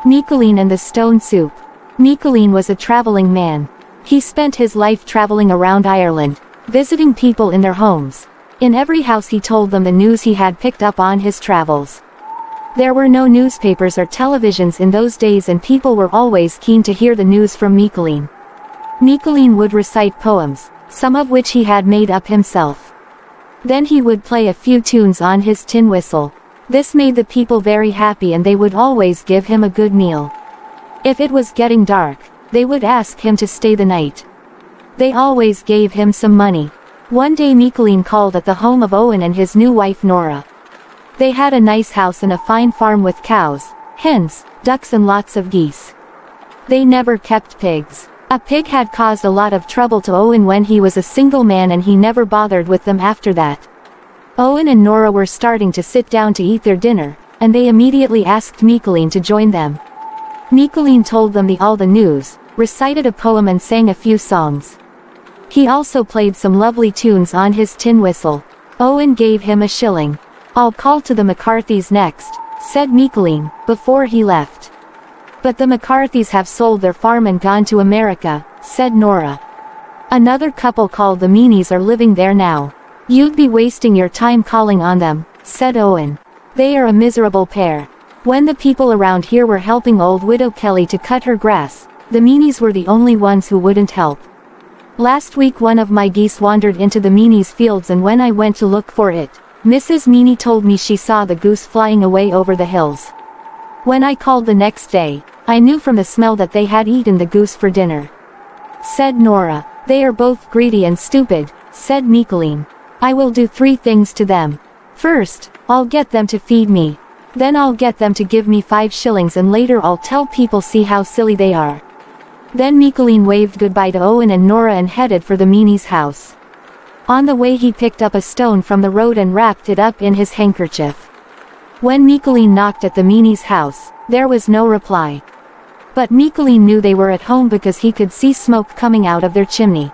Mikaleen and the stone soup. Mikaleen was a traveling man. He spent his life traveling around Ireland, visiting people in their homes. In every house he told them the news he had picked up on his travels. There were no newspapers or televisions in those days, and people were always keen to hear the news from Mikaleen. Mikaleen would recite poems, some of which he had made up himself. Then he would play a few tunes on his tin whistle. This made the people very happy, and they would always give him a good meal. If it was getting dark, they would ask him to stay the night. They always gave him some money. One day Mikaleen called at the home of Owen and his new wife Nora. They had a nice house and a fine farm with cows, hens, ducks and lots of geese. They never kept pigs. A pig had caused a lot of trouble to Owen when he was a single man, and he never bothered with them after that. Owen and Nora were starting to sit down to eat their dinner, and they immediately asked Mikaleen to join them. Mikaleen told them all the news, recited a poem and sang a few songs. He also played some lovely tunes on his tin whistle. Owen gave him a shilling. "I'll call to the McCarthys next," said Mikaleen, before he left. "But the McCarthys have sold their farm and gone to America," said Nora. "Another couple called the Meanies are living there now. You'd be wasting your time calling on them," said Owen. "They are a miserable pair. When the people around here were helping old widow Kelly to cut her grass, the Meanies were the only ones who wouldn't help. Last week one of my geese wandered into the Meanies' fields, and when I went to look for it, Mrs. Meanie told me she saw the goose flying away over the hills. When I called the next day, I knew from the smell that they had eaten the goose for dinner," said Nora. "They are both greedy and stupid," said Mikaleen. "I will do 3 things to them. First, I'll get them to feed me. Then I'll get them to give me 5 shillings, and later I'll tell people see how silly they are." Then Mikaleen waved goodbye to Owen and Nora and headed for the Meanies' house. On the way he picked up a stone from the road and wrapped it up in his handkerchief. When Mikaleen knocked at the Meanies' house, there was no reply. But Mikaleen knew they were at home because he could see smoke coming out of their chimney.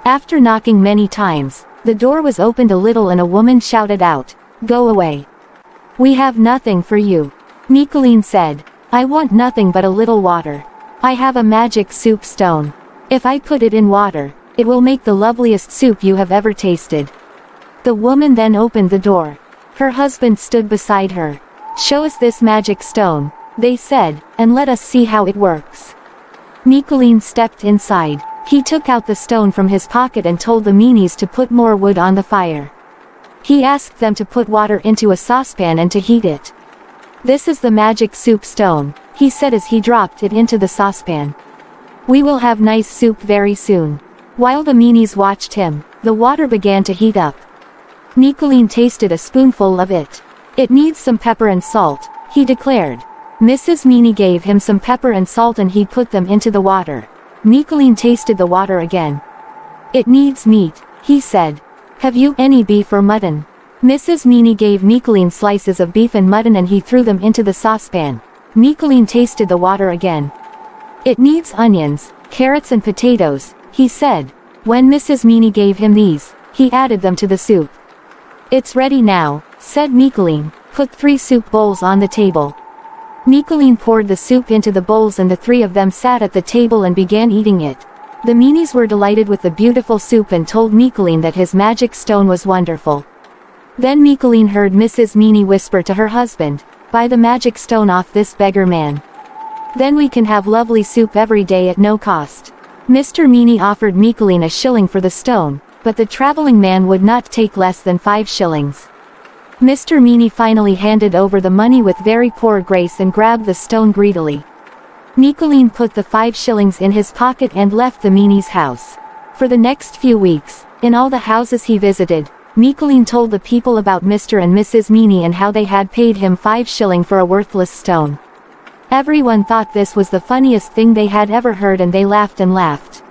After knocking many times, the door was opened a little and a woman shouted out, "Go away. We have nothing for you." Mikaleen said, "I want nothing but a little water. I have a magic soup stone. If I put it in water, it will make the loveliest soup you have ever tasted." The woman then opened the door. Her husband stood beside her. "Show us this magic stone," they said, "and let us see how it works." Mikaleen stepped inside. He took out the stone from his pocket and told the Meanies to put more wood on the fire. He asked them to put water into a saucepan and to heat it. "This is the magic soup stone," he said as he dropped it into the saucepan. "We will have nice soup very soon." While the Meanies watched him, the water began to heat up. Mikaleen tasted a spoonful of it. "It needs some pepper and salt," he declared. Mrs. Meanie gave him some pepper and salt and he put them into the water. Mikaleen tasted the water again. "It needs meat," he said. "Have you any beef or mutton?" Mrs. Meanie gave Mikaleen slices of beef and mutton and he threw them into the saucepan. Mikaleen tasted the water again. "It needs onions, carrots and potatoes," he said. When Mrs. Meanie gave him these, he added them to the soup. "It's ready now," said Mikaleen. "Put 3 soup bowls on the table." Mikaleen poured the soup into the bowls and the 3 of them sat at the table and began eating it. The Meanies were delighted with the beautiful soup and told Mikaleen that his magic stone was wonderful. Then Mikaleen heard Mrs. Meanie whisper to her husband, "Buy the magic stone off this beggar man. Then we can have lovely soup every day at no cost." Mr. Meanie offered Mikaleen a shilling for the stone, but the traveling man would not take less than 5 shillings. Mr. Meanie finally handed over the money with very poor grace and grabbed the stone greedily. Mikaleen put the 5 shillings in his pocket and left the Meanies' house. For the next few weeks, in all the houses he visited, Mikaleen told the people about Mr. and Mrs. Meanie and how they had paid him 5 shillings for a worthless stone. Everyone thought this was the funniest thing they had ever heard and they laughed and laughed.